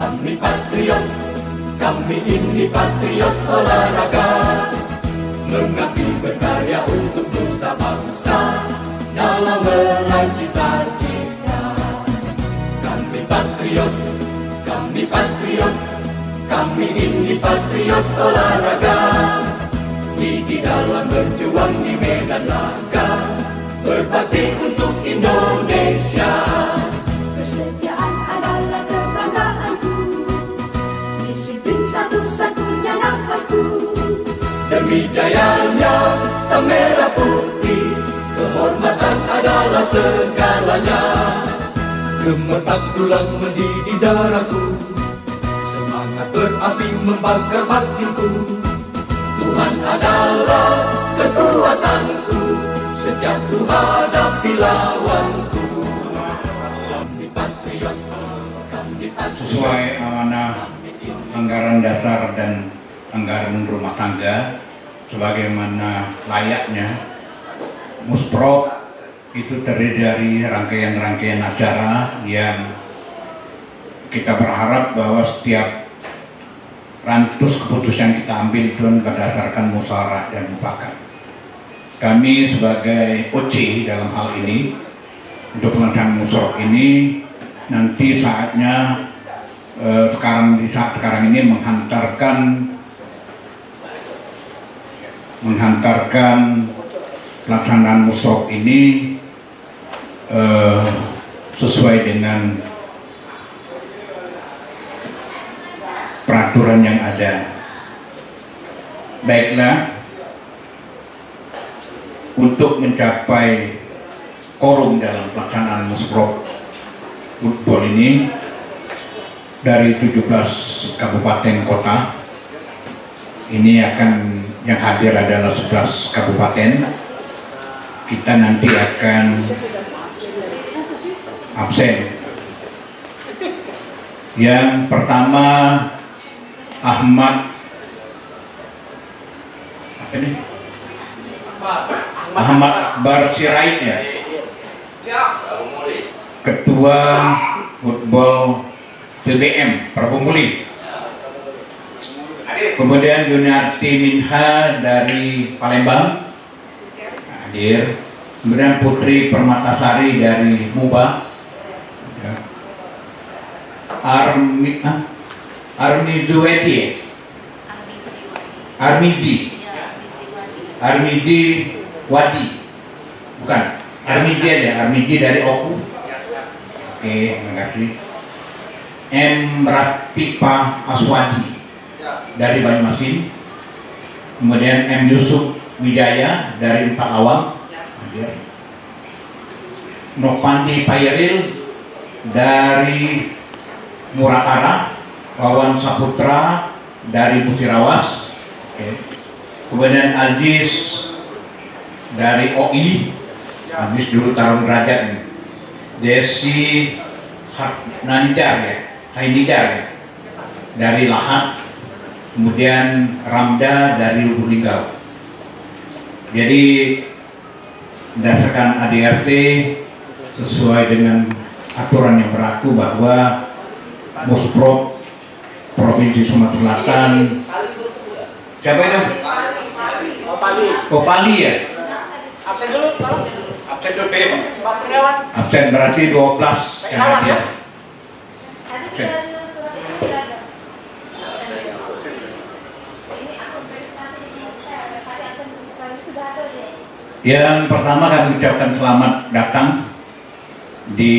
Kami patriot, kami ini patriot olahraga, mengabdi berkarya untuk nusa bangsa dalam meraih cita-cita. Kami patriot, kami patriot, kami ini patriot olahraga, di dalam berjuang di medan laga, berbakti untuk Indonesia. Kesetiaan adalah kebanggaanku, disiplin satu-satunya nafasku. Demi jayanya sang merah putih, kehormatan adalah segalanya. Gemetar tulang mendidih darahku, semangat berapi membakar batinku. Tuhan adalah kekuatanku, setiap ku hadapi lawanku. Kami patriot, kami patriot. Sesuai amanah anggaran dasar dan anggaran rumah tangga, sebagaimana layaknya Muspro itu terdiri dari rangkaian-rangkaian acara yang kita berharap bahwa setiap rantus keputusan kita ambil itu berdasarkan musyawarah dan mufakat. Kami sebagai OC dalam hal ini untuk pelaksanaan musyawarah ini nanti saatnya di saat sekarang ini menghantarkan pelaksanaan musyawarah ini sesuai dengan peraturan yang ada. Baiklah, untuk mencapai quorum dalam pelaksanaan musyawarah football ini, dari 17 kabupaten kota ini yang hadir adalah 11 kabupaten. Kita nanti akan absen. Yang pertama Ahmad Akbar Sirait, ya, Ketua Football PBM Perpumuli. Kemudian Yuniarti Minha dari Palembang hadir. Kemudian Putri Permatasari dari Muba. Armiji Wadi, bukan Armiji aja, Armiji dari Oku. Oke, terima kasih. M. Rapipa Aswadi dari Banyuasin. Kemudian M. Yusuf Wijaya dari Empat Awang hadir. Novandi Pairil dari Muratara. Wawan Saputra dari Musirawas. Kemudian Aziz dari OI, Aziz dulu Tarung Derajat. Desi Hainidar dari Lahat. Kemudian Ramda dari Lubuk Linggau. Jadi berdasarkan ADRT sesuai dengan aturan yang berlaku bahwa Muspro Provinsi Sumatera Selatan, siapa itu? Kopali ya? Absen dulu, Pak. Absen dulu, Pak Kurniawan. absen berarti 12 yang hadir. Absen. Yang pertama kami ucapkan selamat datang di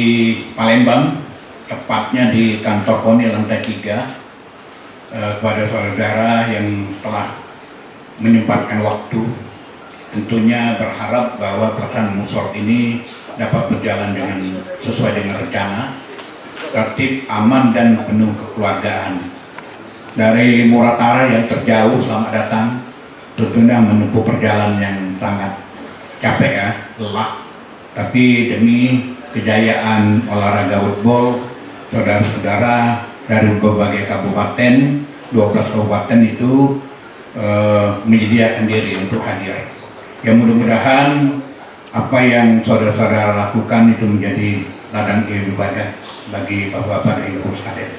Palembang, tepatnya di kantor KONI lantai 3, kepada saudara yang telah menyempatkan waktu. Tentunya berharap bahwa pelaksanaan musyawarah ini dapat berjalan dengan sesuai dengan rencana, tertib, aman, dan penuh kekeluargaan. Dari Muratara yang terjauh, selamat datang. Tentunya menempuh perjalanan yang sangat capek ya, lelah. Tapi demi kejayaan olahraga football, saudara-saudara dari berbagai kabupaten, 12 kabupaten itu menyediakan diri untuk hadir. Ya, mudah-mudahan apa yang saudara-saudara lakukan itu menjadi ladang ibadah bagi bapak-bapak dan ibu sekalian.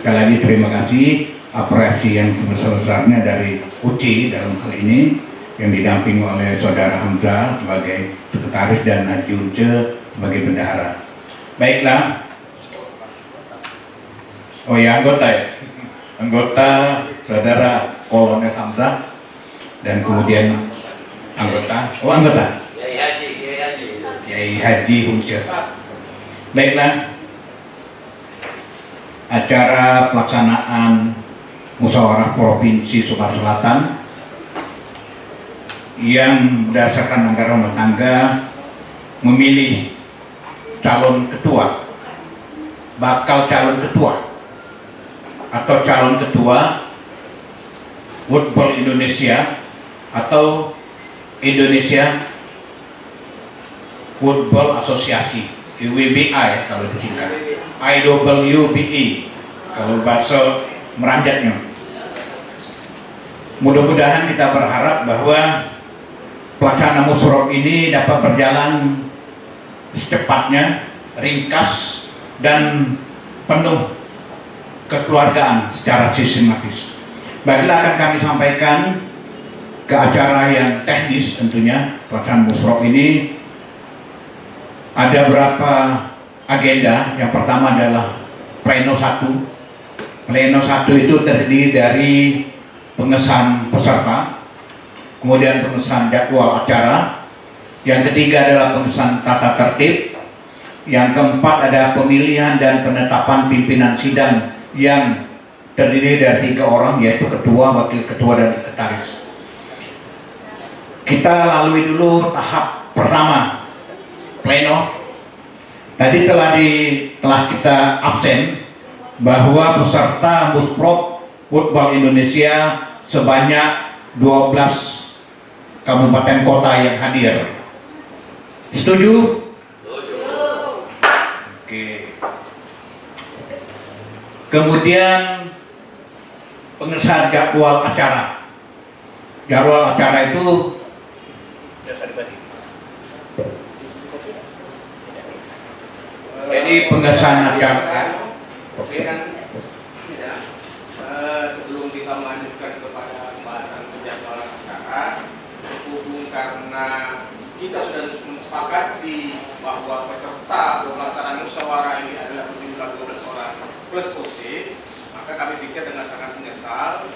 Sekali lagi terima kasih, apresiasi yang sebesar-besarnya dari UCI dalam hal ini yang didampingi oleh Saudara Hamzah sebagai sekretaris dan Haji Unce sebagai bendahara. Baiklah. Oh ya, anggota ya. Anggota Saudara Kolonel Hamzah dan kemudian anggota Kiai Haji Unce. Baiklah. Acara pelaksanaan Musyawarah Provinsi Sumatera Selatan yang berdasarkan anggaran rumah tangga memilih calon ketua, bakal calon ketua atau calon ketua Woodball Indonesia atau Indonesia Woodball Associasi, IWBA ya kalau disingkat, IWBE kalau bahasa meranjatnya. Mudah-mudahan kita berharap bahwa pelaksanaan musyawarah ini dapat berjalan secepatnya, ringkas dan penuh kekeluargaan secara sistematis. Baiklah, akan kami sampaikan ke acara yang teknis tentunya. Pelaksanaan musyawarah ini ada berapa agenda. Yang pertama adalah pleno 1. Pleno 1 itu terdiri dari pengesahan peserta, kemudian pengesahan jadwal acara, yang ketiga adalah pengesahan tata tertib, yang keempat ada pemilihan dan penetapan pimpinan sidang yang terdiri dari 3 orang, yaitu ketua, wakil ketua, dan sekretaris. Kita lalui dulu tahap pertama, pleno. Tadi telah kita absen bahwa peserta Musprok Woodball Indonesia sebanyak 12 kabupaten kota yang hadir. Setuju? Setuju. Oke. Kemudian pengesahan jadwal acara. Jadwal acara itu jadi pengesahan acara. Oke kan? Tidak. Sebelum kita melanjutkan kepada pembahasan penjadwalan acara, berhubung karena kita sudah mensepakati bahwa peserta pelaksanaan musyawarah ini adalah berjumlah 12 orang plus OC, maka kami pikir dengan sangat menyesal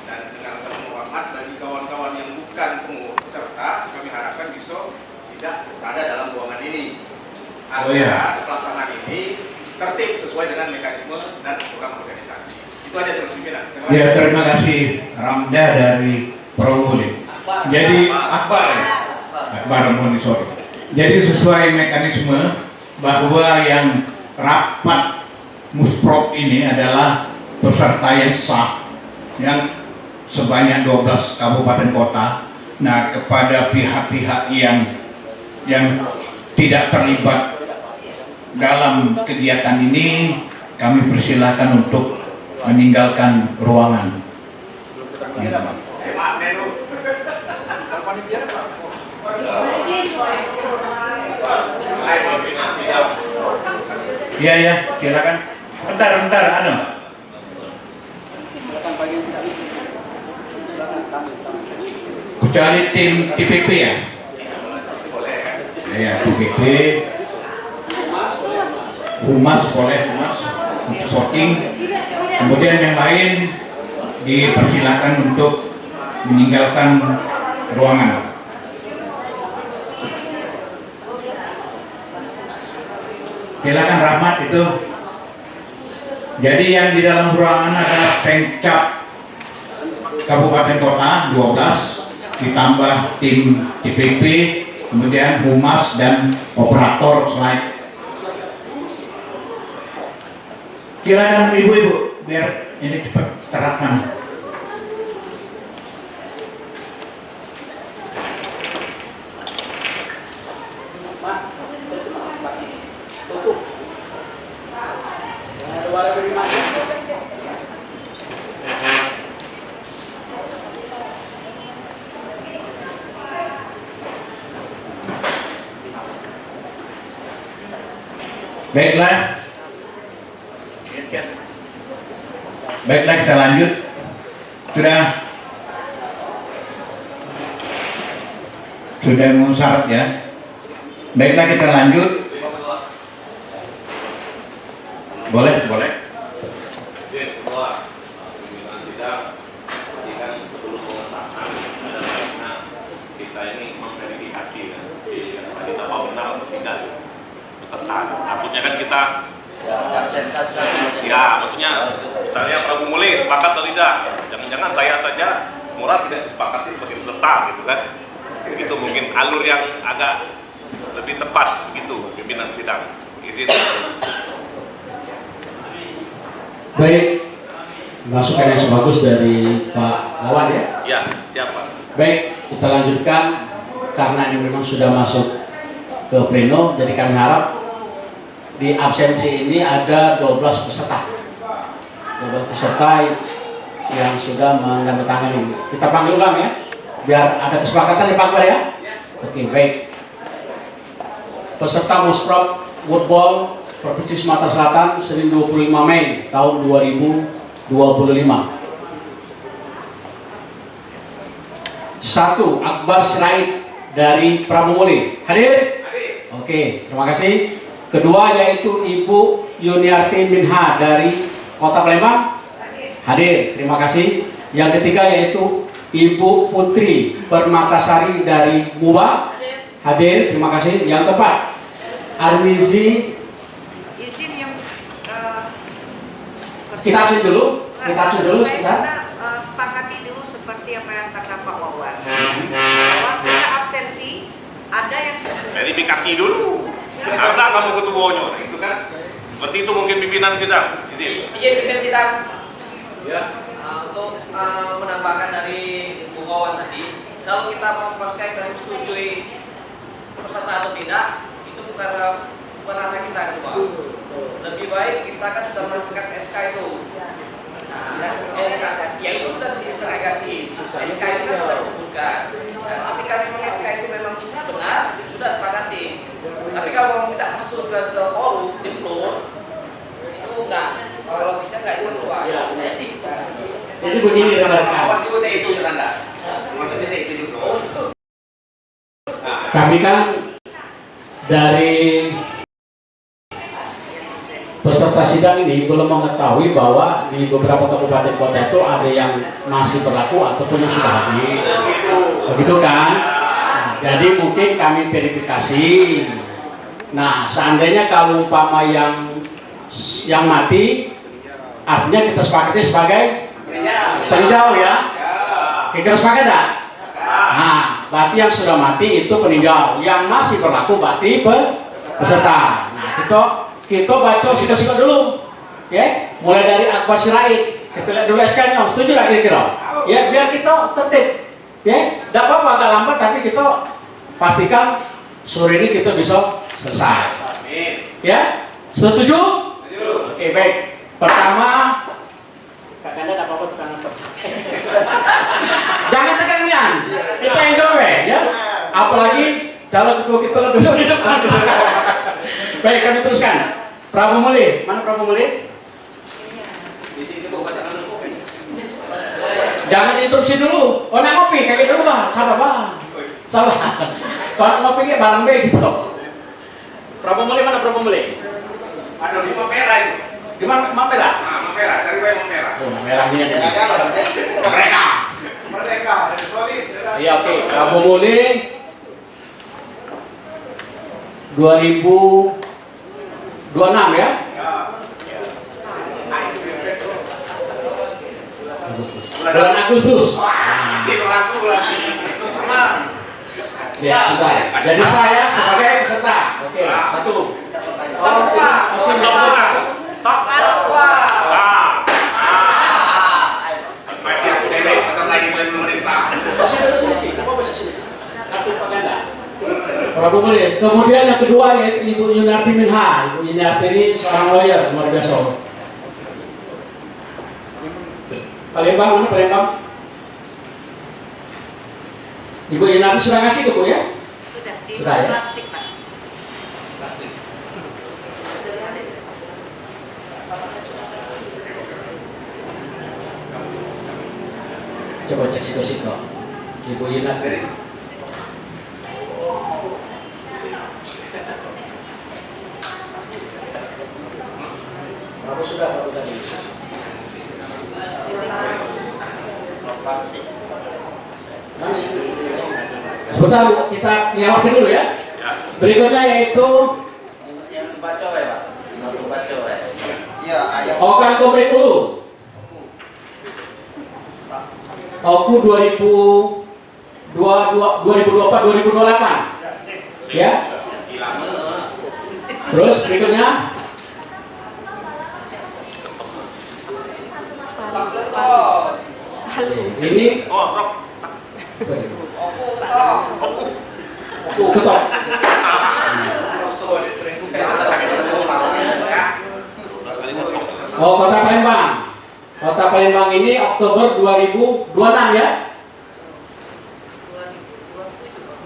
dan dengan hormat bagi kawan-kawan yang bukan peserta, kami harapkan bisa tidak berada dalam ruangan ini. Agar pelaksanaan ini tertib sesuai dengan mekanisme dan program organisasi. Itu aja terus pimpinan. Ya, terima kasih Ramda dari Probolinggo. Jadi Akbar Monisor. Jadi sesuai mekanisme bahwa yang rapat Musprok ini adalah peserta yang sah yang sebanyak 12 kabupaten kota. Nah, kepada pihak-pihak yang tidak terlibat dalam kegiatan ini, kami persilahkan untuk meninggalkan ruangan. Ya, silakan. Bentar, anu. Kecuali tim TPP ya. Ya, TPP. Humas untuk sorting, kemudian yang lain dipersilakan untuk meninggalkan ruangan. Silakan Rahmat itu. Jadi yang di dalam ruangan ada Pengcap Kabupaten Kota 12 ditambah tim DPP, kemudian Humas dan operator slide. Silakan ibu-ibu biar ini cepat terlaksana. Baiklah. Baiklah, kita lanjut. Sudah mau syarat ya. Baiklah, kita lanjut. Boleh. Kedua, pimpinan sidang, tadi kan sebelum pengesahan ada baiknya kita ini memverifikasi kan, si kita mau benar atau tidak peserta. Takutnya kan kita, ya maksudnya misalnya Prabu Muli sepakat atau tidak, jangan-jangan saya saja Murad tidak disepakati sebagai peserta gitu kan. Itu mungkin alur yang agak lebih tepat begitu pimpinan sidang. Izin. Baik, masukan yang sebagus dari Pak Lawan ya. Ya, siapa? Baik, kita lanjutkan karena ini memang sudah masuk ke pleno, jadi kami harap di absensi ini ada 12 peserta. 12 peserta yang sudah menandatangani. Kita panggil ulang ya, biar ada kesepakatan ya Pak Akbar ya. Oke, baik. Peserta Musprok Woodball Provinsi Sumatera Selatan, Senin 25 Mei tahun 2025. 1. Akbar Sirait dari Prabu Muli. Hadir? Oke, terima kasih. Kedua yaitu Ibu Yuniarti Minha dari Kota Palembang. Hadir, terima kasih. Yang ketiga yaitu Ibu Putri Permatasari dari Muba. Hadir, terima kasih. Yang keempat, Armizi. Kita absen dulu. Kita sepakati dulu seperti apa yang kata Pak Wawan. Bahwa kita absensi, ada yang Verifikasi dulu. Benar nggak kamu ketuanya? Nah, itu kan. Seperti itu mungkin pimpinan sidang. Izin pimpinan sidang. Ya. Untuk menambahkan dari Bu Wawan tadi, kalau kita memastikan dan setujui peserta atau tidak, itu bukan ranah kita ketua. Lebih baik kita kan sudah melakukan SK itu. Nah, SK, ya itu sudah diseragasi. SK itu kan sudah disebutkan. Nah, ketika memang SK itu memang benar, sudah sepakati. Tapi kalau kita masuk ke forum, dimplur, itu enggak. Kalau logisnya enggak itu ketua. Jadi begini rekan-rekan. Awal juga saya itu Anda. Maksudnya saya itu juga. Kami kan dari peserta sidang ini belum mengetahui bahwa di beberapa kabupaten kota itu ada yang masih berlaku ataupun yang sudah habis. Begitu kan? Jadi mungkin kami verifikasi. Nah, seandainya kalau umpama yang mati, artinya kita sepakati sebagai peninjau ya. Kita sepakat tak? Nah, berarti yang sudah mati itu peninjau, yang masih berlaku berarti peserta. Nah, kita baca singkat-singkat dulu, ya. Mulai dari Akbar Sirait, kita lihat dulu SK-nya, setuju nggak kira-kira? Ya, biar kita tertib, ya. Tidak apa-apa agak lambat, tapi kita pastikan sore ini kita bisa selesai. Ya, setuju? Oke, baik. Pertama, kakaknya ada apa-apa tekan apa? Jangan tekannya, kita enjoy ya. Apalagi calon ketua kita duduk di depan. Baik, kami teruskan. Prabu Muli, mana Prabu Muli? Jangan interupsi dulu. Oh, nak ngopi, kayak dulu bang. Sabar bang. Sabar. Kalau ngopi kayak barang be gitu. Prabu Muli mana Prabu Muli? Ada di Mampera itu. Di mana Mampera? Nah, Mampera, dari Wai Mampera. Oh, Mampera ini yang mereka. Merdeka, solid. Iya, oke. Prabu Muli 2026 ya? Bulan Agustus. Masih berlaku lagi. Ya, sudah. Jadi saya sebagai peserta. Oke, satu. Masih belum buka. Masih aku nenek pesan lagi mulai memeriksa. Prabu Muli. Kemudian yang kedua yaitu Ibu Yuniarti Minha. Ibu Yuniarti ini seorang lawyer luar biasa. Palembang mana Palembang? Ibu Yuniarti sudah ngasih ke Bu ya? sudah di Sudah, ya? plastik Pak. Coba cek siko-siko. Ibu Inat. Berapa sudah tadi? Sebentar Bu, kita nyawakin dulu ya. Berikutnya yaitu Yang baca ya Pak. Yang baca ya. Iya, ayat. Okan Komplek dulu. Oku 2024-2028 ya. Terus berikutnya ini Oku ketok. Oh, Kota Palembang. Kota Palembang ini Oktober 2026 ya?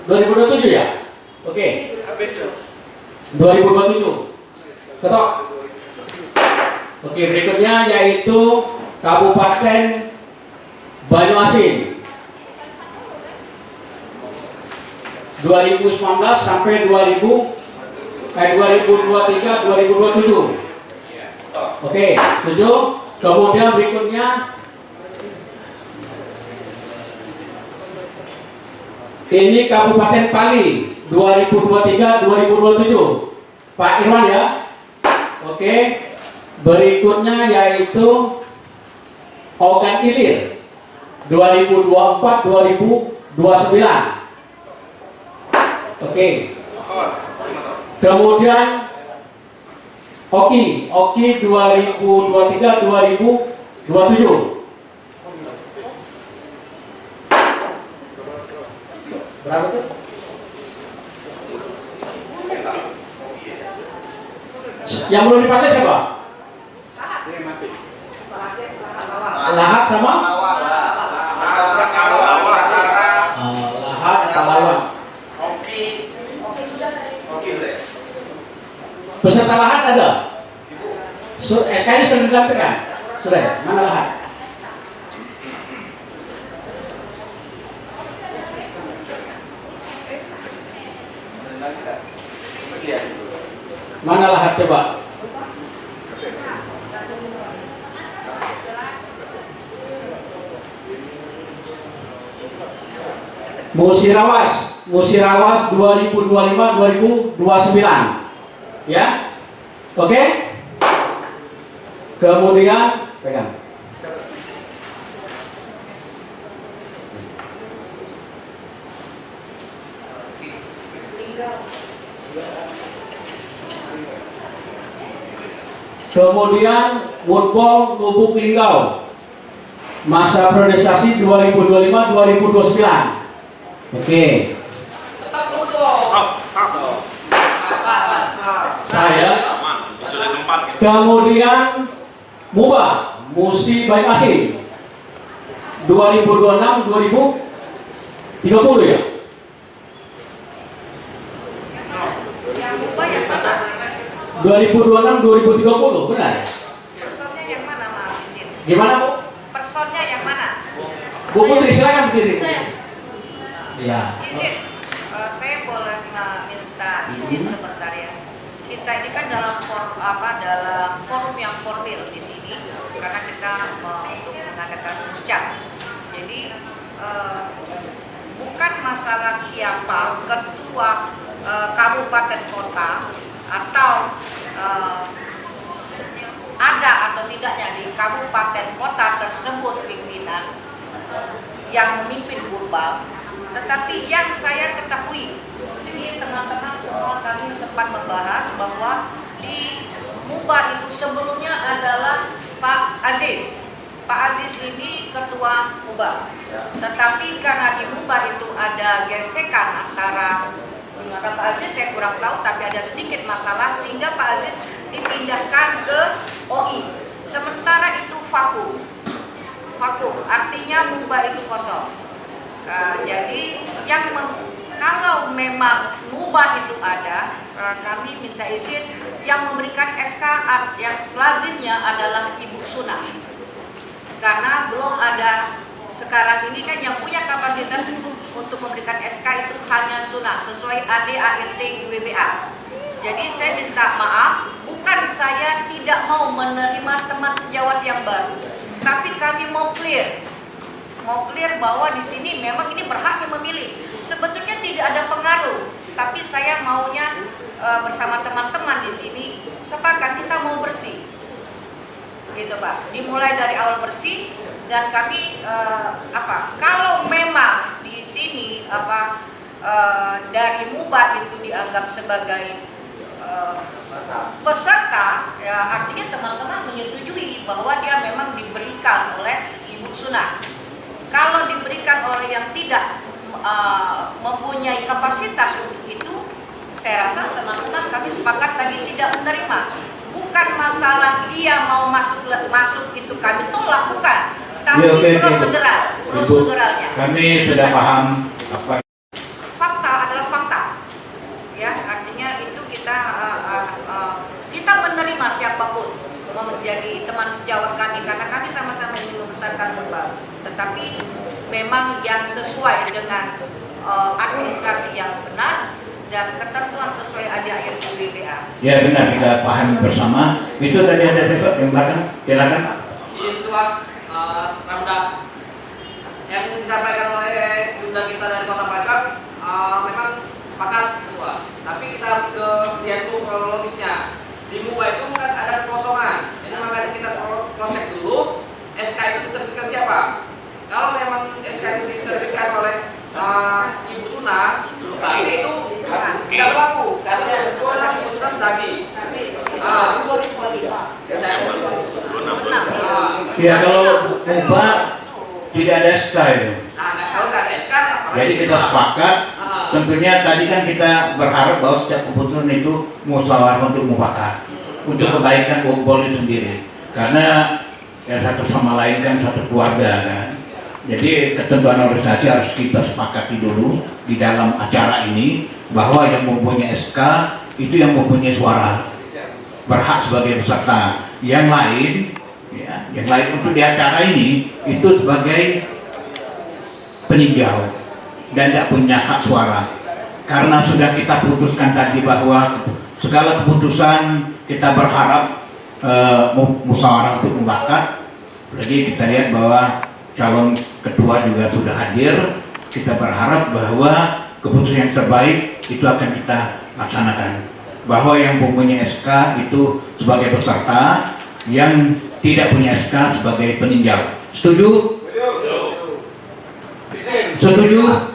2027 ya? Oke. 2027. Ketok. Oke, berikutnya yaitu Kabupaten Banyuasin. 2019 sampai 2023-2027. Oke, setuju? Kemudian berikutnya ini Kabupaten Pali 2023-2027. Pak Irwan ya. Oke. Berikutnya yaitu Ogan Ilir 2024-2029. Oke. Kemudian Oki 2023-2027. Berapa tuh? Yang belum dipakai siapa? Lahat sama? Lahat, Palawan. Oki sudah. Peserta lahat ada? SK-nya sudah dilampirkan? Sudah ya? Mana lahat? Mana lahat coba? Musirawas 2025-2029 ya. Oke. Kemudian pegang. Kemudian Woodball Lubuk Linggau masa priorisasi 2025-2029. Oke. Tetap dulu. Saya. Kemudian Muba Musi Banyuasin 2026-2030 ya. Yang Muba yang mana? 2026-2030 benar? Personnya yang mana, Mas? Gimana Bu? Personnya yang mana? Bu Putri silakan berdiri. Ya. Izin, saya boleh minta izin sebentar ya. Kita ini kan dalam forum yang formal di sini karena kita untuk mengadakan ucap. Jadi bukan masalah siapa ketua kabupaten kota atau ada atau tidaknya di kabupaten kota tersebut pimpinan yang memimpin Burbal. Tetapi yang saya ketahui, ini teman-teman semua kami sempat membahas bahwa di Muba itu sebelumnya adalah Pak Aziz. Pak Aziz ini ketua Muba. Tetapi karena di Muba itu ada gesekan antara Pak Aziz, saya kurang tahu, tapi ada sedikit masalah sehingga Pak Aziz dipindahkan ke OI. Sementara itu vakum, artinya Muba itu kosong. Jadi kalau memang Muba itu ada, kami minta izin yang memberikan SK yang selazimnya adalah Ibu Suna, karena belum ada sekarang ini kan yang punya kapasitas untuk memberikan SK itu hanya Suna sesuai AD ART UWBA. Jadi saya minta maaf, bukan saya tidak mau menerima teman sejawat yang baru, tapi kami mau clear bahwa di sini memang ini berhaknya memilih. Sebetulnya tidak ada pengaruh, tapi saya maunya bersama teman-teman di sini sepakat kita mau bersih, gitu Pak. Dimulai dari awal bersih dan kami kalau memang di sini dari MUBA itu dianggap sebagai peserta, ya artinya teman-teman menyetujui bahwa dia memang diberikan oleh Ibu Suna. Kalau diberikan oleh yang tidak mempunyai kapasitas untuk itu, saya rasa teman-teman kami sepakat tadi tidak menerima. Bukan masalah dia mau masuk itu kami tolak, bukan. Tapi proseduralnya. Kami sudah paham apa. Fakta adalah fakta. Ya, artinya itu kita menerima siapapun mau menjadi teman sejawat kami karena kami sama-sama ingin membesarkan MUBA. Tetapi memang yang sesuai dengan administrasi yang benar dan ketentuan sesuai ADART UWBA. Ya benar, kita pahami bersama. Itu tadi ada siapa yang belakang? Silakan. Itu Ramda yang disampaikan oleh Bunda kita dari Kota Palembang memang sepakat semua. Tapi kita harus lihat dulu kronologisnya. Di MUBA itu kan ada kekosongan, jadi makanya kita cross check dulu SK itu diterbitkan siapa. Kalau memang SK itu diterbitkan oleh Ibu Suna, berarti itu tidak berlaku karena kewenangan Ibu Suna sudah habis. Ya kalau MUBA tidak ada SK itu. Kalau nggak ada SK, Jadi kita sepakat. Tentunya tadi kan kita berharap bahwa setiap keputusan itu musyawarah untuk mufakat, untuk kebaikan Wogbol itu sendiri. Karena ya satu sama lain kan satu keluarga kan. Jadi ketentuan organisasi harus kita sepakati dulu di dalam acara ini bahwa yang mempunyai SK itu yang mempunyai suara, berhak sebagai peserta. Yang lain, ya, yang lain untuk di acara ini itu sebagai peninjau dan tidak punya hak suara. Karena sudah kita putuskan tadi bahwa segala keputusan kita berharap musyawarah untuk mufakat. Jadi kita lihat bahwa calon ketua juga sudah hadir. Kita berharap bahwa keputusan yang terbaik itu akan kita laksanakan. Bahwa yang mempunyai SK itu sebagai peserta, yang tidak punya SK sebagai peninjau. Setuju? Setuju?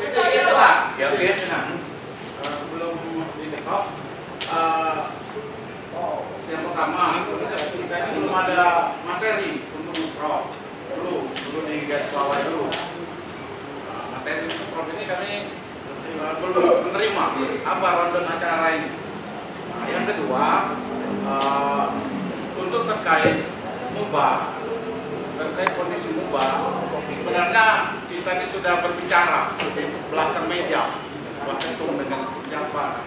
Ya, oke. Sebelum ini yang pertama kita ini belum ada materi untuk musrok. Dulu di garis bawah dulu. Materi musrok ini kami belum menerima apa rundown acara ini. Yang kedua, untuk terkait MUBA, terkait kondisi MUBA, sebenarnya kita ini sudah berbicara di belakang meja, bahkan itu dengan siapa.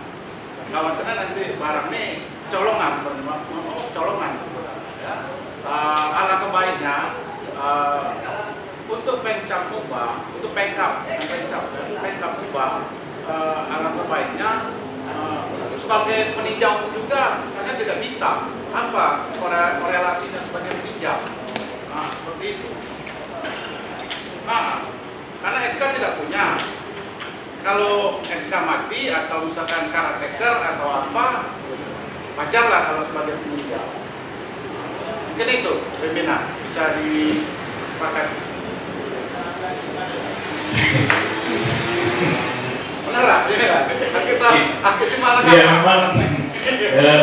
Khawatirnya nanti barang ini colongan sebenarnya. Ya. Alangkah baiknya untuk pencap MUBA, untuk pencap MUBA, alangkah baiknya sebagai peninjau juga sebenarnya tidak bisa apa korelasinya sebagai peninjau. Nah, seperti itu. Nah, karena SK tidak punya. Kalau SK mati atau misalkan caretaker atau apa, wajarlah kalau sebagai peninjau. Mungkin itu pimpinan bisa disepakati. Benar lah. Ya memang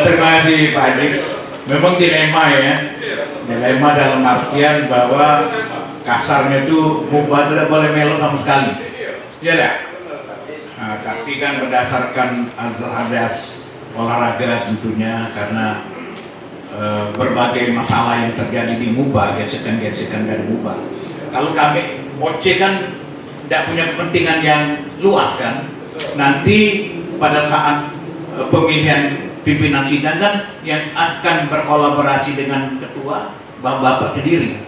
terima kasih Pak Ajis. Memang dilema ya. Dilema dalam artian bahwa kasarnya itu MUBA tidak boleh melon sama sekali. Iya tak? Nah, tapi kan berdasarkan azas olahraga tentunya karena berbagai masalah yang terjadi di MUBA, gesekan dari MUBA. Kalau kami OC kan tidak punya kepentingan yang luas kan. Nanti pada saat pemilihan pimpinan sidang kan yang akan berkolaborasi dengan ketua bapak-bapak sendiri.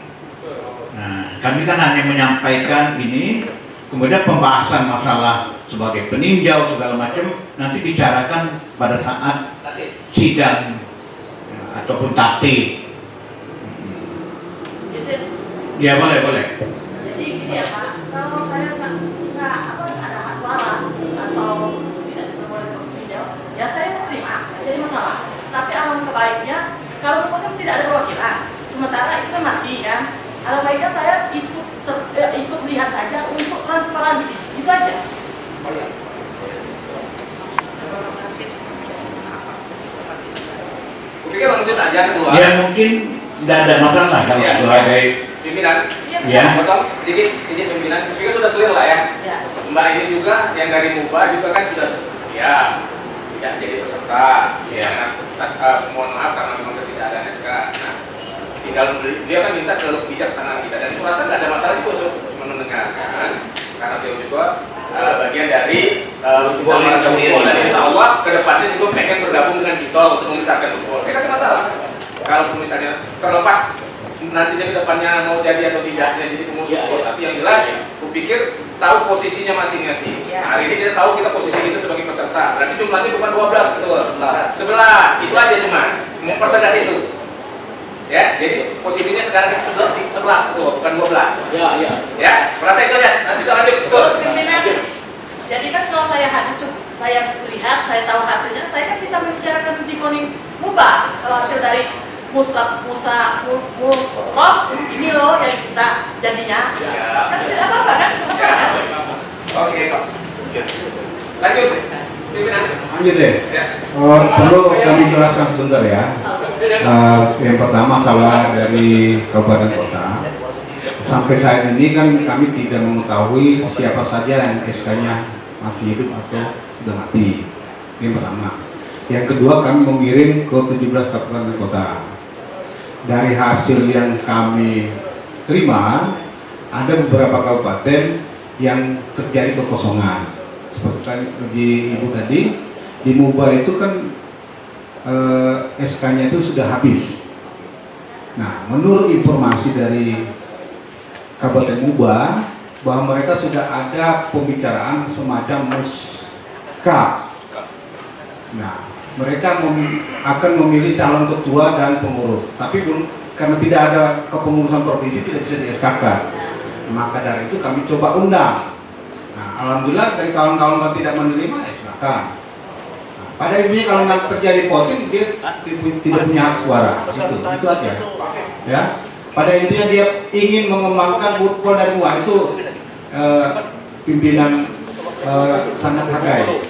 Nah, kami kan hanya menyampaikan ini, kemudian pembahasan masalah sebagai peninjau segala macam nanti bicarakan pada saat sidang ya, ataupun tate. Ya boleh. Jadi gini ya Pak, kalau saya nggak ada hak suara atau tidak diperbolehkan meninjau, ya saya terima, jadi masalah. Tapi alangkah baiknya kalau kan tidak ada perwakilan, sementara itu kan mati kan. Alangkah baiknya saya ikut melihat saja untuk transparansi, itu aja. Kupikir lanjut aja ketua. Ya mungkin tidak ada masalah kalau sebagai pimpinan. Ya. Potong sedikit izin pimpinan. Kupikir sudah clear lah ya. Mbak ini juga yang dari MUBA juga kan sudah bersedia tidak jadi peserta. Ya. Mohon maaf karena memang tidak ada SK. Nah, tinggal dia kan minta ke bijaksanaan kita dan merasa nggak ada masalah juga cuma mendengarkan karena dia juga bagian dari Lucinta Marga Football dan insya Allah kedepannya juga pengen bergabung dengan kita untuk memisahkan football. Tidak ada masalah. Kalau misalnya terlepas nantinya kedepannya mau jadi atau tidaknya jadi pengurus football, tapi yang jelas, aku pikir tahu posisinya masing-masing. Hari ini kita tahu kita posisi kita sebagai peserta. Berarti jumlahnya bukan 12 gitu, 11. Itu aja cuman mau pertegas itu. Ya, jadi posisinya sekarang kita 11 itu, bukan 12. Ya, merasa itu aja. Nanti bisa lanjut. Betul. Pimpinan. Jadi kan kalau saya lihat, saya tahu hasilnya, saya kan bisa membicarakan di Koning MUBA. Kalau hasil dari musrab ini loh yang kita jadinya. Kan tidak apa-apa kan? Oke, Pak. Lanjut. Pimpinan. Lanjut deh. Perlu kami jelaskan sebentar ya. Yang pertama masalah dari kabupaten kota. Sampai saat ini kan kami tidak mengetahui siapa saja yang SK-nya masih hidup atau sudah mati. Yang pertama. Yang kedua, kami mengirim ke 17 kabupaten kota. Dari hasil yang kami terima, ada beberapa kabupaten yang terjadi kekosongan. Seperti di Ibu tadi, di MUBA itu kan SK-nya itu sudah habis. Nah, menurut informasi dari Kabupaten MUBA, bahwa mereka sudah ada pembicaraan semacam muska. Nah, mereka akan memilih calon ketua dan pengurus, tapi karena tidak ada kepengurusan provinsi tidak bisa di-SK-kan. Maka dari itu kami coba undang. Nah, alhamdulillah dari kawan-kawan tidak menerima SK-kan. Nah, pada intinya kalau nanti terjadi voting dia tidak punya hak suara. Itu aja. Ya. Pada intinya dia ingin mengembangkan football dari luar itu pimpinan sangat hargai.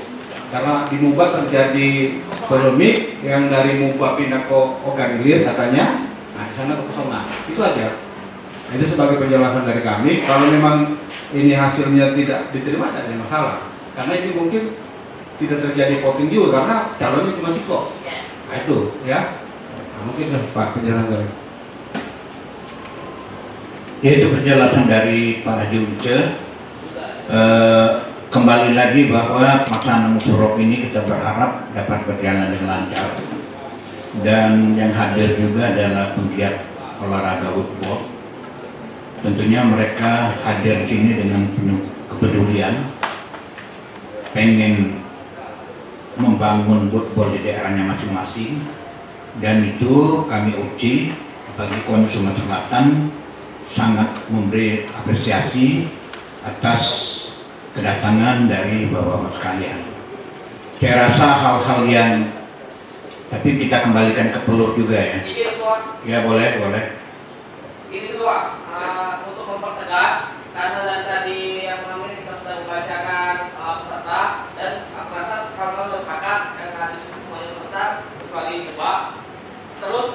Karena di MUBA terjadi polemik yang dari MUBA pindah ke Organilir katanya, nah di sana kekosongan. Itu aja. Nah, itu sebagai penjelasan dari kami. Kalau memang ini hasilnya tidak diterima, tidak ada masalah. Karena ini mungkin tidak terjadi voting juga karena calonnya cuma Siko. Nah itu ya. Nah, mungkin Pak penjelasan dari. Yaitu penjelasan dari Pak Haji Unce. Kembali lagi bahwa pelaksanaan musyawarah ini kita berharap dapat berjalan dengan lancar, dan yang hadir juga adalah penggiat olahraga football. Tentunya mereka hadir di sini dengan penuh kepedulian, pengen membangun football di daerahnya masing-masing, dan itu kami uji bagi KONI Sumatera Selatan sangat memberi apresiasi atas kedatangan dari bapak-bapak sekalian. Saya rasa hal-hal yang, tapi kita kembalikan ke pelur juga ya. Ya boleh. Ini Ketua, untuk mempertegas karena dari tadi kita sudah membacakan peserta dan aku rasa kawan-kawan sudah sepakat yang tadi semuanya peserta kecuali Pak. Terus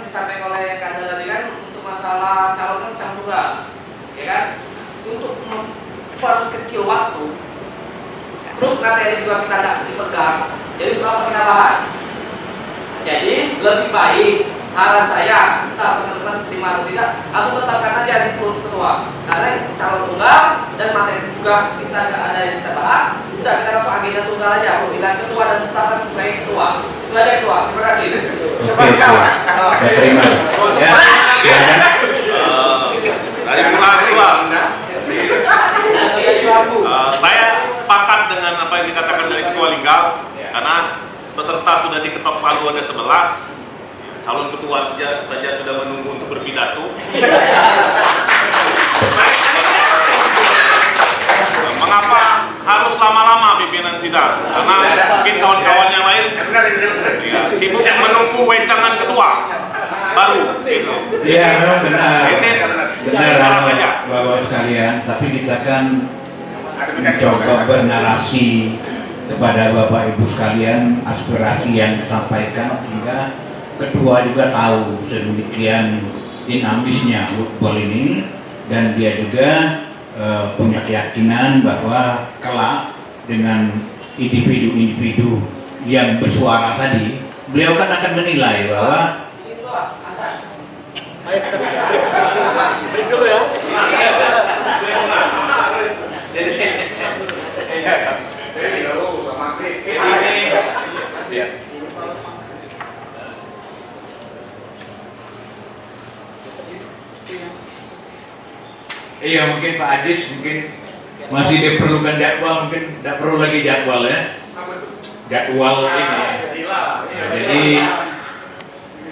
disampaikan oleh Kanda tadi kan untuk masalah calon tunggal, ya kan? Untuk perkecil waktu, terus materi juga kita tidak dipegang, jadi berapa kita bahas. Jadi lebih baik saran saya, entah teman-teman terima atau tidak, langsung tetapkan aja di peluru ketua, karena calon tunggal dan materi juga kita nggak ada yang kita bahas, sudah kita langsung agenda tunggal aja, pemilihan ketua dan tetapkan sebagai ketua. Itu aja ketua, terima kasih. Terima. Ya. Dari mulai anggota 11, calon ketua saja sudah menunggu untuk berpidato. Mengapa harus lama-lama pimpinan sidang? Karena mungkin kawan-kawan yang lain sibuk menunggu wejangan ketua baru. Gitu. Iya, memang benar. Benar saja. Bapak sekalian, tapi kita kan mencoba bernarasi kepada Bapak Ibu sekalian aspirasi yang disampaikan sehingga ketua juga tahu sedemikian dinamisnya football ini, dan dia juga punya keyakinan bahwa kelak dengan individu-individu yang bersuara tadi, beliau kan akan menilai bahwa break dulu ya. iya mungkin Pak Adis mungkin masih diperlukan jadwal, mungkin tidak perlu lagi jadwal ya, jadwal ini. Ya, jadi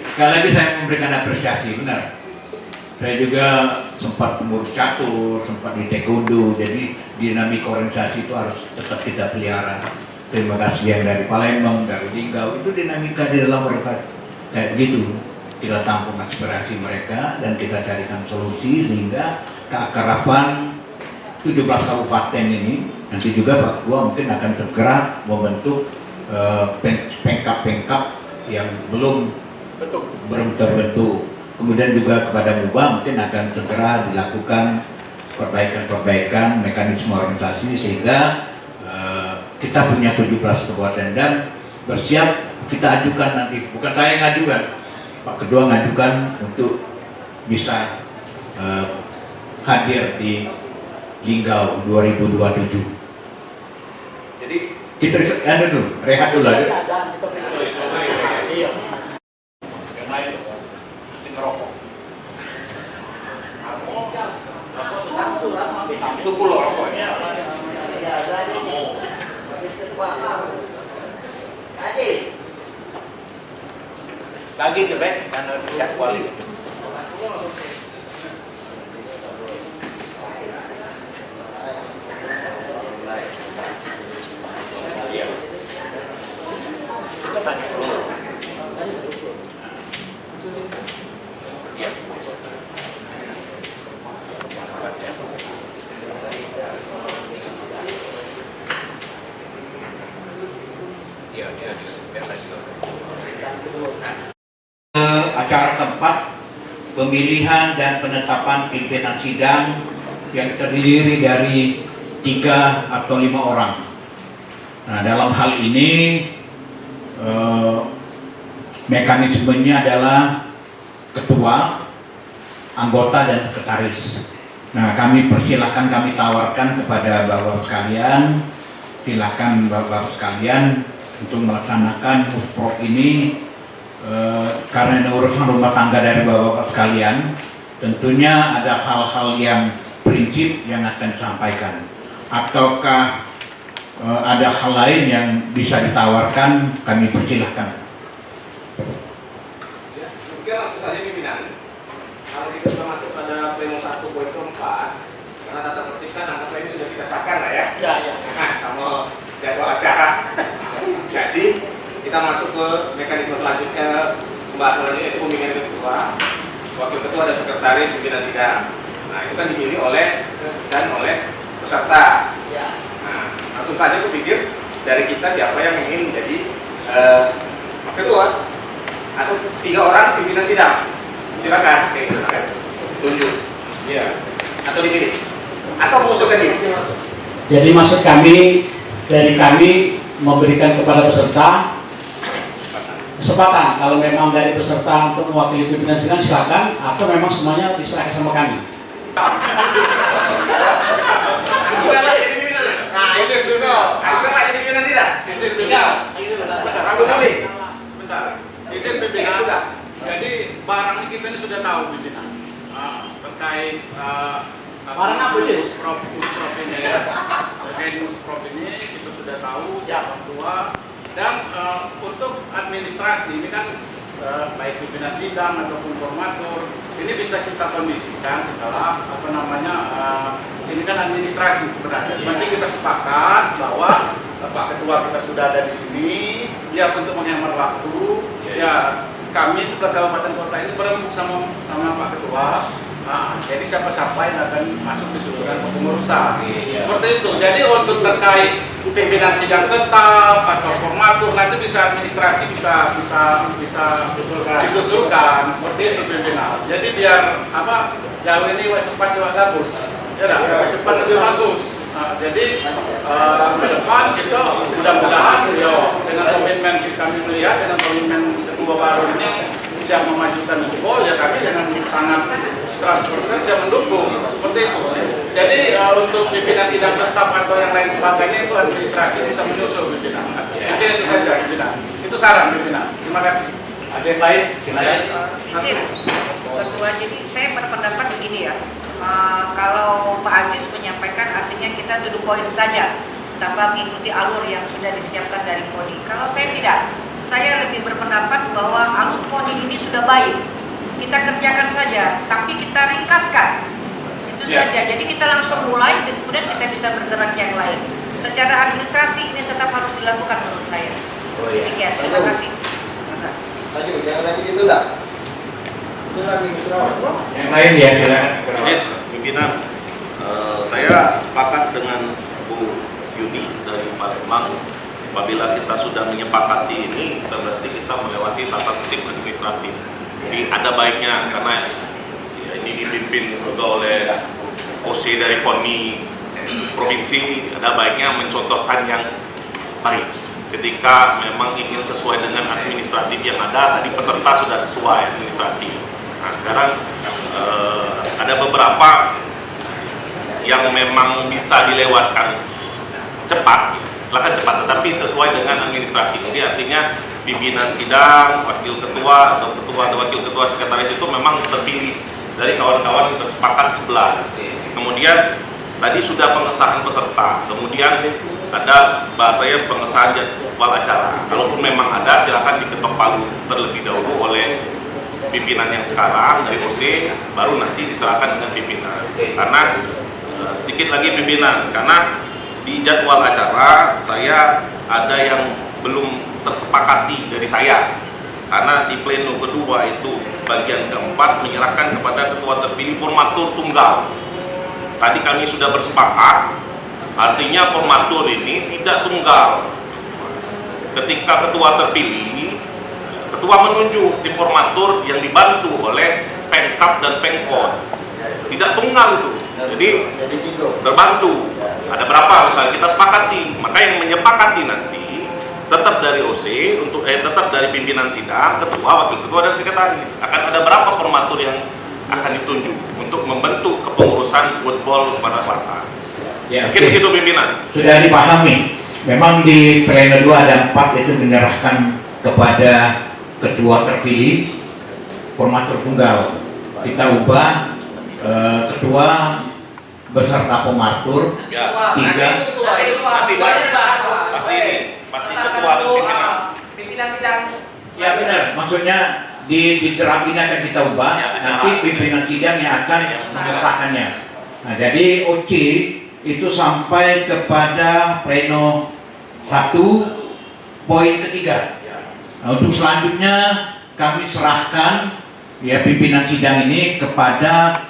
sekali lagi saya memberikan apresiasi, benar. Saya juga sempat pengurus catur, sempat di taekwondo, jadi dinamika organisasi itu harus tetap kita pelihara. Terima kasih yang dari Palembang, dari Linggau, itu dinamika di dalam organisasi kayak gitu. Kita tampung aspirasi mereka dan kita carikan solusi sehingga keakraban 17 kabupaten ini nanti juga Pak Ketua mungkin akan segera membentuk pengkap-pengkap yang belum terbentuk. Kemudian juga kepada MUBA mungkin akan segera dilakukan perbaikan-perbaikan mekanisme organisasi sehingga kita punya 17 kabupaten dan bersiap kita ajukan nanti, bukan saya yang ngajukan, Pak Ketua ngajukan untuk bisa hadir di Linggau 2027. Jadi kita rehat dulu aja. Yang lain ngerokok. Suku lo rokoknya. Lagi ke back karena jadwal. Acara keempat, pemilihan dan penetapan pimpinan sidang yang terdiri dari 3 atau 5 orang. Nah, dalam hal ini mekanismenya adalah ketua, anggota dan sekretaris. Nah, kami persilahkan, kami tawarkan kepada bapak sekalian, silakan bapak sekalian untuk melaksanakan musprok ini. Karena ini urusan rumah tangga dari bapak-bapak sekalian, tentunya ada hal-hal yang prinsip yang akan disampaikan, ataukah ada hal lain yang bisa ditawarkan, kami persilahkan. Mungkin langsung saja pimpinan, kalau kita sudah masuk pada pleno 1.4, karena tata tertib kan anggaplah ini sudah kita sahkan lah ya. Ya. Nah, sama jadwal acara. Jadi kita masuk ke mekanisme selanjutnya, pembahasan selanjutnya yaitu pemilihan ketua, wakil ketua dan sekretaris pimpinan sidang. Nah, itu kan dipilih oleh peserta. Nah, langsung saja saya pikir dari kita siapa yang ingin menjadi ketua atau 3 orang pimpinan sidang. Silakan, kayak gitu kan? Tunjuk. Iya. Atau dipilih. Atau mengusulkan diri. Jadi maksud kami dari kami memberikan kepada peserta kesempatan, kalau memang dari peserta untuk mewakili pimpinan sidang silakan, atau memang semuanya diserahkan sama kami. Nah, itu dulu. Aku kan jadi pimpinan sidang. Tinggal. Aku dulu. Sebentar. Izin pimpinan sudah. Jadi barang ini kita sudah tahu pimpinan terkait Barang apa Jis? Musprop ini ya. Terkait musprop ini kita sudah tahu siapa ketua, Dan untuk administrasi ini kan baik pimpinan sidang ataupun formatur ini bisa kita kondisikan setelah ini kan administrasi sebenarnya. Penting kita sepakat bahwa Pak Ketua kita sudah ada di sini, ya untuk menghemat waktu. Ya kami 11 kabupaten kota ini berembuk sama Pak Ketua. Jadi siapa-siapa yang akan masuk di susunan kepengurusan. Seperti itu. Jadi untuk terkait pimpinan sidang tetap atau formatur nanti bisa administrasi bisa disusulkan seperti itu pimpinan. Jadi biar jauh ini cepat juga bagus. Ya cepat lebih bagus. Jadi ke depan kita mudah-mudahan dengan komitmen kami melihat dengan komitmen ketua baru ini siap memajukan Unggul, ya kami dengan sangat 100% siap mendukung seperti itu. Jadi untuk pimpinan sidang tetap atau yang lain sebagainya itu administrasi bisa menyusul pimpinan. Mungkin itu saja pimpinan. Itu saran pimpinan. Terima kasih. Ada yang lain? Ketua, jadi saya berpendapat begini ya. Kalau Pak Aziz menyampaikan artinya kita duduk poin saja tanpa mengikuti alur yang sudah disiapkan dari KONI. Kalau saya tidak, saya lebih berpendapat bahwa alur KONI ini sudah baik. Kita kerjakan saja, tapi kita ringkaskan. Itu saja. Jadi kita langsung mulai dan kemudian kita bisa bergerak yang lain. Secara administrasi ini tetap harus dilakukan menurut saya. Demikian. Terima kasih. Maju, jangan lagi ditunda. Yang lain ya, Izin, pimpinan, saya sepakat dengan Bu Yuni dari Palembang. Apabila kita sudah menyepakati ini, berarti kita melewati tata tertib administratif. Jadi ada baiknya karena ya, ini dipimpin juga oleh OC dari KONI provinsi, ada baiknya mencontohkan yang baik. Ketika memang ingin sesuai dengan administratif yang ada, tadi peserta sudah sesuai administrasi. Nah sekarang ada beberapa yang memang bisa dilewatkan cepat, silakan cepat, tetapi sesuai dengan administrasi. Jadi artinya pimpinan sidang, wakil ketua atau ketua atau wakil ketua sekretaris itu memang terpilih dari kawan-kawan bersepakat 11. Kemudian tadi sudah pengesahan peserta, kemudian ada bahasanya pengesahan jadwal acara. Kalaupun memang ada, silakan diketok palu terlebih dahulu oleh pimpinan yang sekarang dari OC, baru nanti diserahkan dengan pimpinan. Karena sedikit lagi pimpinan, karena di jadwal acara saya ada yang belum tersepakati dari saya. Karena di pleno kedua itu bagian keempat menyerahkan kepada ketua terpilih formatur tunggal. Tadi kami sudah bersepakat, artinya formatur ini tidak tunggal. Ketika ketua terpilih, ketua menunjuk tim formatur yang dibantu oleh Pemkab dan Pemkot. Tidak tunggal itu. Jadi terbantu. Ada berapa misalnya kita sepakati, maka yang menyepakati nanti tetap dari OC untuk tetap dari pimpinan sidang, ketua, wakil ketua dan sekretaris. Akan ada berapa formatur yang akan ditunjuk untuk membentuk kepengurusan football Sumatera Selatan. Ya, mungkin begitu pimpinan. Sudah dipahami. Memang di pleno 2 ada 4 itu menyerahkan kepada ketua terpilih formatur tunggal. Kita ubah ketua beserta formatur 3. Pasti ketua dan pimpinan. Pimpinan sidang. Ya benar. Maksudnya di draft ini akan kita ubah. Nanti pimpinan sidang yang akan mengesahkannya. Nah, jadi OC itu sampai kepada pleno 1 poin ketiga. Nah, untuk selanjutnya kami serahkan ya pimpinan sidang ini kepada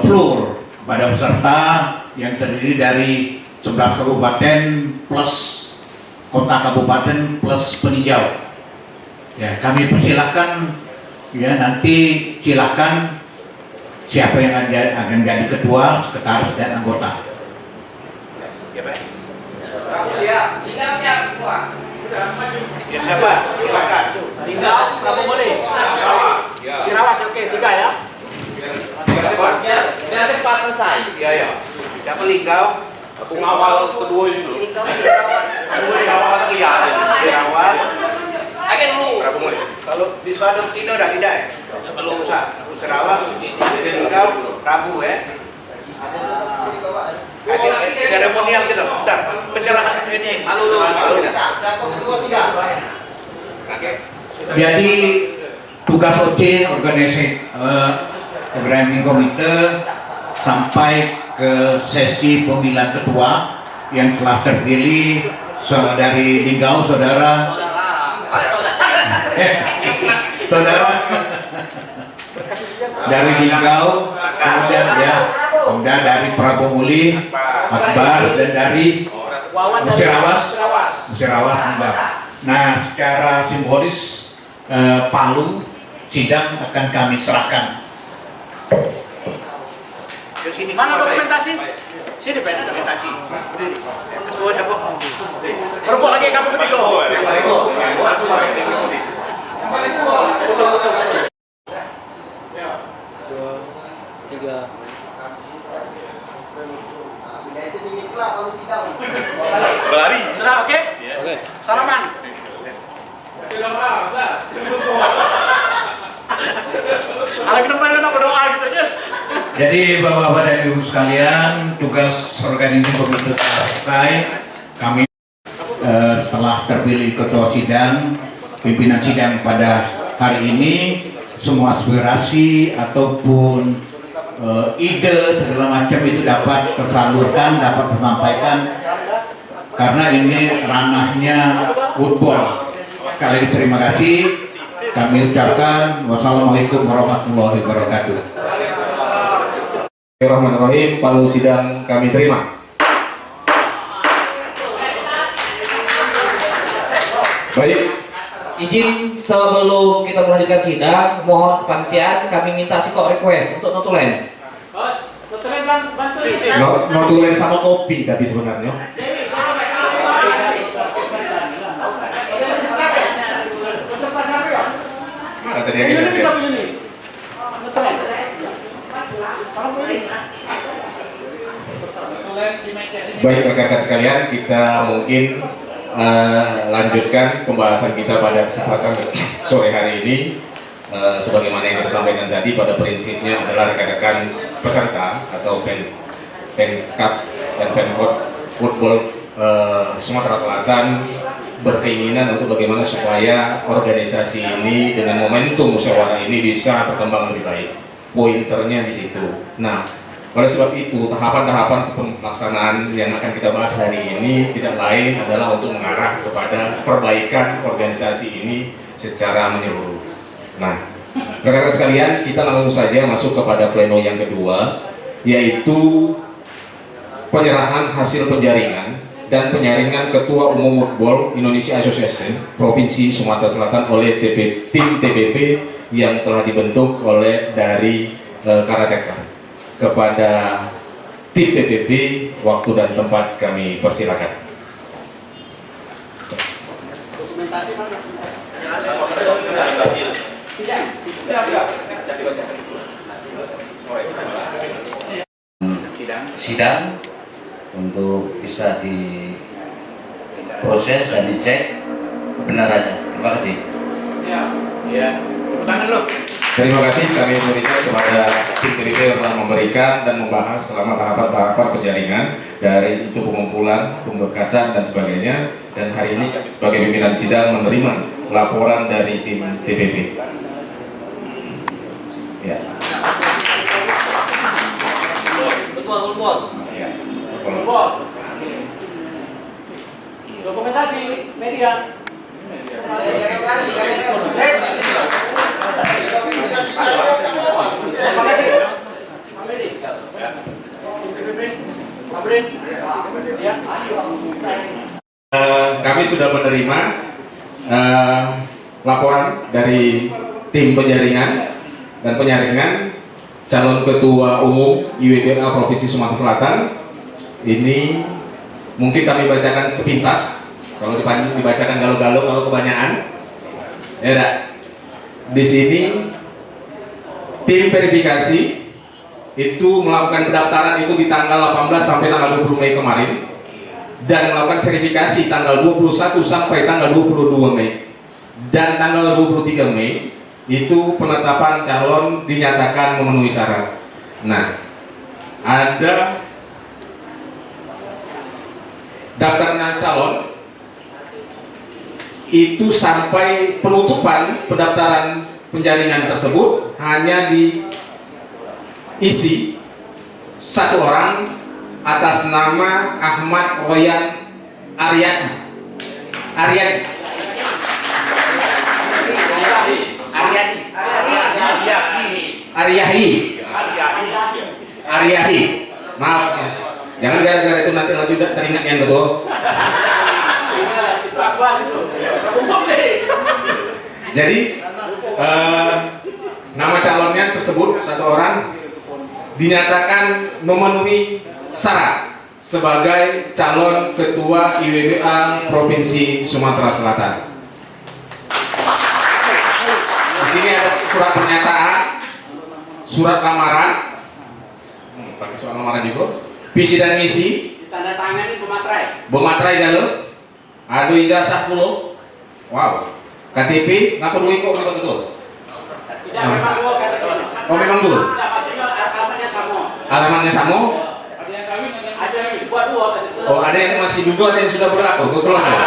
floor, kepada peserta yang terdiri dari 11 kabupaten plus kota kabupaten plus peninjau. Ya, kami persilahkan ya nanti silakan siapa yang akan jadi ketua, sekretaris dan anggota. Ya, Pak. Siap. Siap, Pak. Ya siapa? Silakan. Tinggal, kamu boleh. Cirawas, oke, 3 ya. Biar cepat selesai. Iya. Siapa Linggau? Aku ngawal kedua ini dulu. Ngawal Cirawas. Agen dulu. Berapa mulai? Kalau di Swadong Tino dah tidak ya? Belum. Aku Sarawak, di Linggau, Rabu ya. Ada sesuatu juga, Pak. seremonial kita, bentar, penyerahan ini. Jadi tugas OC organisasi Organizing Komite sampai ke sesi pemilihan ketua yang telah terpilih dari Linggau, saudara dari Linggau, kemudian dari Prabomuli, Akbar, dan dari Musirawas enggak. Nah, secara simbolis palu sidang akan kami serahkan. Mana dokumentasi? Sini Pak, dokumentasi. Ketua siapa? Perempuan lagi kamu ketiga. Berlari. Sudah oke? Oke. Salaman. Anak kita berdoa gitu, yes. Jadi Bapak-Bapak dan Ibu sekalian, tugas organisasi komite telah selesai. Kami setelah terpilih ketua sidang, pimpinan sidang pada hari ini, semua aspirasi ataupun ide segala macam itu dapat tersalurkan, dapat tersampaikan, karena ini ranahnya football. Sekali lagi terima kasih. Kami ucapkan wassalamualaikum warahmatullahi wabarakatuh. Bismillahirrahmanirrahim. Palu sidang kami terima. Baik. Izin sebelum kita melanjutkan sidang, mohon kepanitiaan kami minta sikok request untuk notulen. Bos, notulen bantu. Notulen sama kopi tadi sebenarnya. Mana tadi yang Bisa punya nih. Notulen. Baik rekan-rekan sekalian, kita mungkin lanjutkan pembahasan kita pada kesempatan sore hari ini. Sebagaimana yang disampaikan tadi, pada prinsipnya adalah rekan-rekan peserta atau Pemkab dan Pemkot Football Sumatera Selatan berkeinginan untuk bagaimana supaya organisasi ini dengan momentum musyawarah ini bisa berkembang lebih baik. Pointernya di situ. Nah, oleh sebab itu tahapan-tahapan pelaksanaan yang akan kita bahas hari ini tidak lain adalah untuk mengarah kepada perbaikan organisasi ini secara menyeluruh. Nah, rekan-rekan sekalian, kita langsung saja masuk kepada pleno yang kedua, yaitu penyerahan hasil penjaringan dan penyaringan Ketua Umum Football Indonesia Association Provinsi Sumatera Selatan oleh tim TPP yang telah dibentuk oleh dari Karateka. Kepada tim TPP, waktu dan tempat kami persilakan. Dokumentasi mana? Sidang untuk bisa diproses dan dicek kebenarannya. Terima kasih. Ya. Tangan lo. Terima kasih kami berikan kepada tim TPP yang telah memberikan dan membahas selama tahapan-tahapan penjaringan dari itu pengumpulan, pemberkasan dan sebagainya. Dan hari ini kami sebagai pimpinan sidang menerima laporan dari tim TPP. Ya. Betul. Ya. Dokumentasi media. Kami sudah menerima laporan dari tim penjaringan dan penyaringan calon ketua umum IWBA Provinsi Sumatera Selatan. Ini mungkin kami bacakan sepintas. Kalau dibacakan galau-galau kalau kebanyakan, ya. Di sini tim verifikasi itu melakukan pendaftaran itu di tanggal 18 sampai tanggal 20 Mei kemarin, dan melakukan verifikasi tanggal 21 sampai tanggal 22 Mei, dan tanggal 23 Mei itu penetapan calon dinyatakan memenuhi syarat. Nah, ada daftarnya calon itu sampai penutupan pendaftaran penjaringan tersebut hanya diisi satu orang atas nama Ahmad Royan Aryadi. Maaf, jangan gara-gara itu nanti lanjut teringat yang betul. Jadi nama calonnya tersebut satu orang dinyatakan memenuhi syarat sebagai calon ketua IWBA Provinsi Sumatera Selatan. Di sini ada surat pernyataan, surat lamaran, pakai surat lamaran juga, visi dan misi, ditandatangani Bomatrai Galuh, adu ijazah pulau, wow, KTP, nggak perlu ikut betul. Tidak, memang dua KTP. Oh memang dulu. Tidak, maksudnya alamatnya sama. Alamatnya sama. Ada yang kawin, ada yang dua KTP. Oh ada yang masih duduk, ada yang sudah berlaku, betul ya?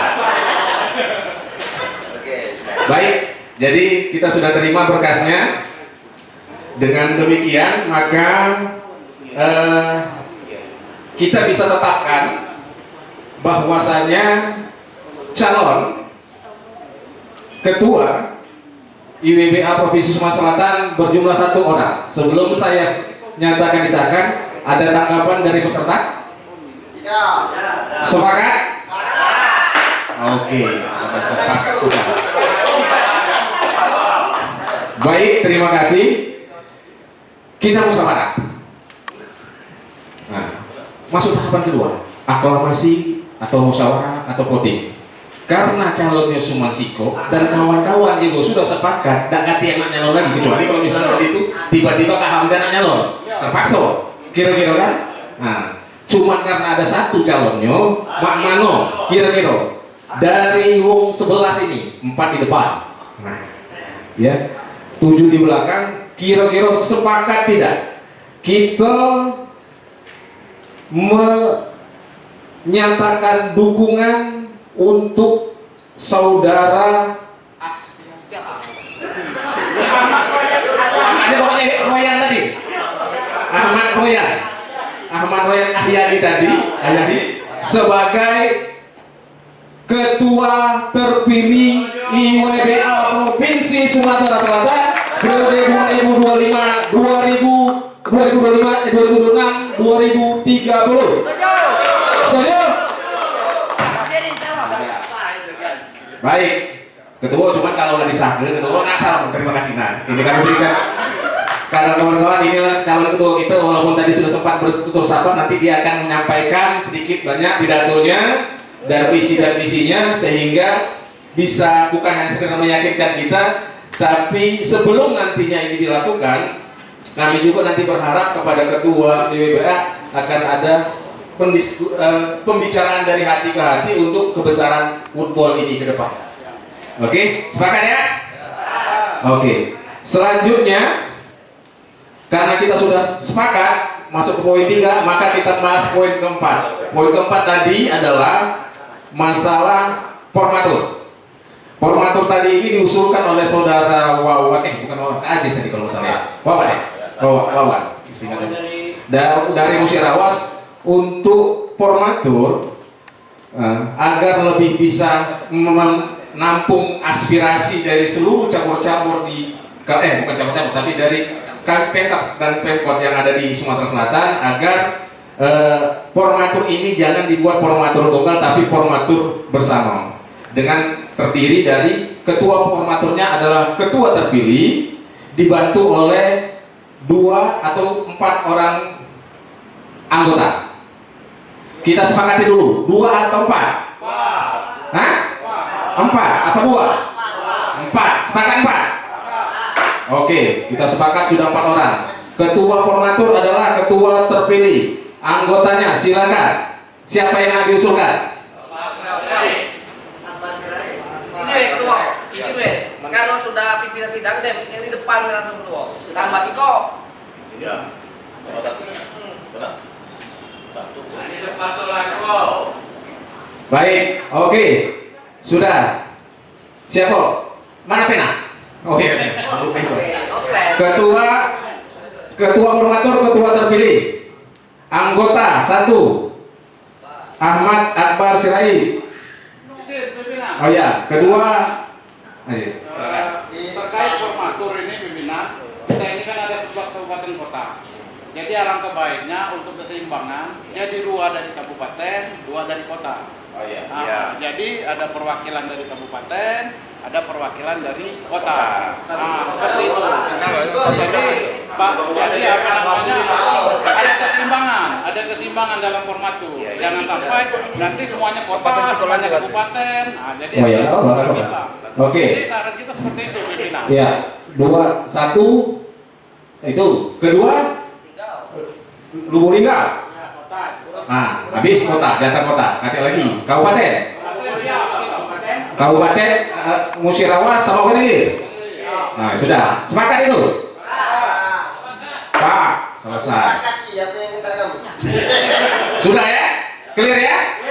Baik, jadi kita sudah terima berkasnya. Dengan demikian maka kita bisa tetapkan bahwasanya calon ketua IWBA Provinsi Sumatera Selatan berjumlah satu orang. Sebelum saya nyatakan disahkan, ada tanggapan dari peserta? Sepakat? Oke, baik, terima kasih. Kita musyawarah. Nah, masuk tahapan kedua, aklamasi atau musyawarah atau voting. Karena calonnya Sumansiko dan kawan-kawan juga sudah sepakat, tidak ganti anak nyalon lagi, kecuali kalau misalnya tadi itu tiba-tiba Kak Hamzah anak nyalon, terpaksa, kira-kira kan? Nah, cuman karena ada satu calonnya, Mak Mano, kira-kira dari wong 11 ini, 4 di depan, nah, ya, 7 di belakang, kira-kira sepakat tidak? Kita menyatakan dukungan untuk saudara ada pokoknya Royan tadi, Ahmad Royan Ahyadi tadi, sebagai ketua terpilih IWBA Provinsi Sumatera Selatan periode 2026 2030. Baik, ketua cuman kalau nggak disahkan, ketua nasar, terima kasih. Nah, ini kan berikan karena kawan-kawan inilah calon ketua kita, walaupun tadi sudah sempat bertutur sapa, nanti dia akan menyampaikan sedikit banyak pidatonya dan visi dan misinya sehingga bisa bukan hanya sekedar meyakinkan kita, tapi sebelum nantinya ini dilakukan, kami juga nanti berharap kepada ketua IWBA akan ada pembicaraan dari hati ke hati untuk kebesaran football ini ke depan. Oke, sepakat ya? Oke. Selanjutnya, karena kita sudah sepakat masuk ke poin 3, maka kita bahas poin keempat. Poin keempat tadi adalah masalah formatur. Formatur tadi ini diusulkan oleh saudara Wawan, bukan Wawan, Kak Ajis tadi kalau nggak salah ya. Wawan ya? Wawan. Dari Musyawarah untuk formatur agar lebih bisa menampung aspirasi dari seluruh cabur-cabur di bukan cabur-cabur tapi dari Pemkab dan Pemkot yang ada di Sumatera Selatan agar formatur ini jangan dibuat formatur tunggal tapi formatur bersama dengan terdiri dari ketua formaturnya adalah ketua terpilih dibantu oleh 2 atau 4 orang anggota. Kita sepakati dulu, 2 atau 4? 4. Hah? 4 atau 2? 4. Sepakat 4? Oke, kita sepakat sudah 4 orang. Ketua formatur adalah ketua terpilih. Anggotanya silakan. Siapa yang akan diusulkan? Ini ketua, ini kalau sudah pimpinan sidang yang di depan langsung ketua. Tambah Iko. Iya. Salah satunya. Benar. 1. Ini depan tuh laku. Baik, oke. Sudah. Siapa? Mana pena? Oh iya. Ketua koordinator, ketua terpilih. Anggota 1 Ahmad Akbar Sirait. Oh ya, kedua ayo. Terkait formatur ini pimpinan, kita ini kan ada 11 kabupaten kota. Jadi alangkah baiknya untuk keseimbangan, jadi 2 dari kabupaten, 2 dari kota. Oh iya. Jadi ada perwakilan dari kabupaten, ada perwakilan dari kota. Nah, seperti itu. Jadi Pak, jadi apa namanya? Ada keseimbangan dalam format itu. Jangan sampai nanti semuanya kota, semuanya kabupaten. Nah, jadi Oke. Jadi saran kita seperti itu, pimpinan. Ya, 2, 1 itu. Kedua Lubulingga. Nah, habis kota, data kota. Nanti lagi kabupaten. Kabupaten Musirawas sama Kanilir. Nah, sudah. Sepakat itu? Pak, selesai. Sudah ya? Clear ya?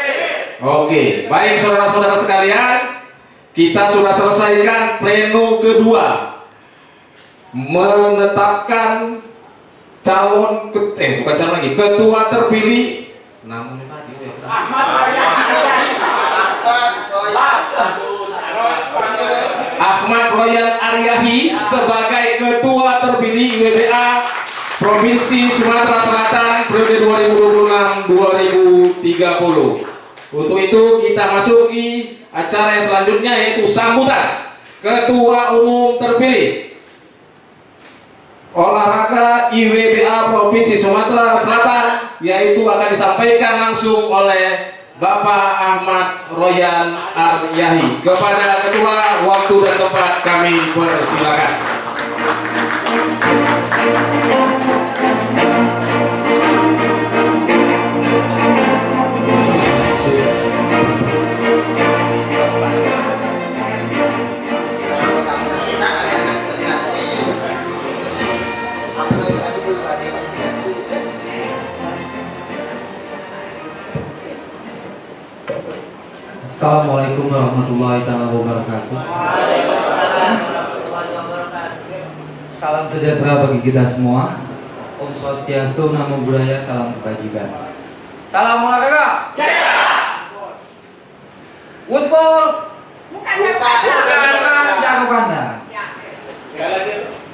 Oke, baik saudara-saudara sekalian, kita sudah selesaikan pleno kedua. Menetapkan calon bukan calon lagi, ketua terpilih namanya tadi Ahmad Royan Aryahi sebagai ketua terpilih IWBA Provinsi Sumatera Selatan periode 2026-2030. Untuk itu kita masuki acara yang selanjutnya, yaitu sambutan ketua umum terpilih olahraga IWBA Provinsi Sumatera Selatan, yaitu akan disampaikan langsung oleh Bapak Ahmad Royan Aryahi. Kepada ketua, waktu dan tempat kami persilakan. Assalamualaikum warahmatullahi wabarakatuh. Salam sejahtera bagi kita semua. Om Swastiastu, Namo Buddhaya, salam kebajikan. Salam olahraga. Jaya. Woodball. Bukan jago kandang.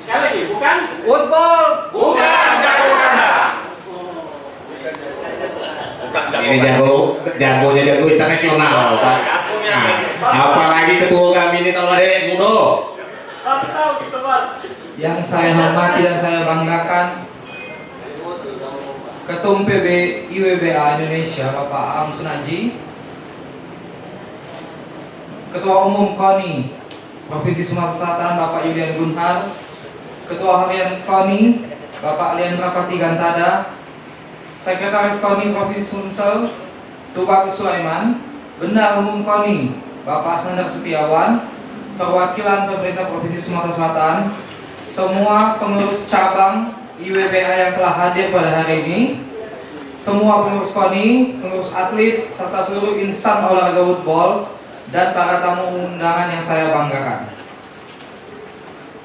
Sekali lagi, bukan Woodball. Bukan jago kandang. Ini jagonya jago internasional, Pak. Nah, apalagi ketua kami ini kalau ada Gudo. Yang saya hormati dan saya banggakan, Ketum PB IWBA Indonesia Bapak Am Sunaji, Ketua Umum KONI Provinsi Sumatera Selatan Bapak Yulian Gunhar, Ketua Harian KONI Bapak Lian Rapati Gantada, Sekretaris KONI Provinsi Sumsel Tubagus Sulaiman, Bendahara Umum KONI Bapak Sandar Setiawan, perwakilan pemerintah Provinsi Sumatera Selatan, semua pengurus cabang IWBA yang telah hadir pada hari ini, semua pengurus KONI, pengurus atlet, serta seluruh insan olahraga woodball, dan para tamu undangan yang saya banggakan.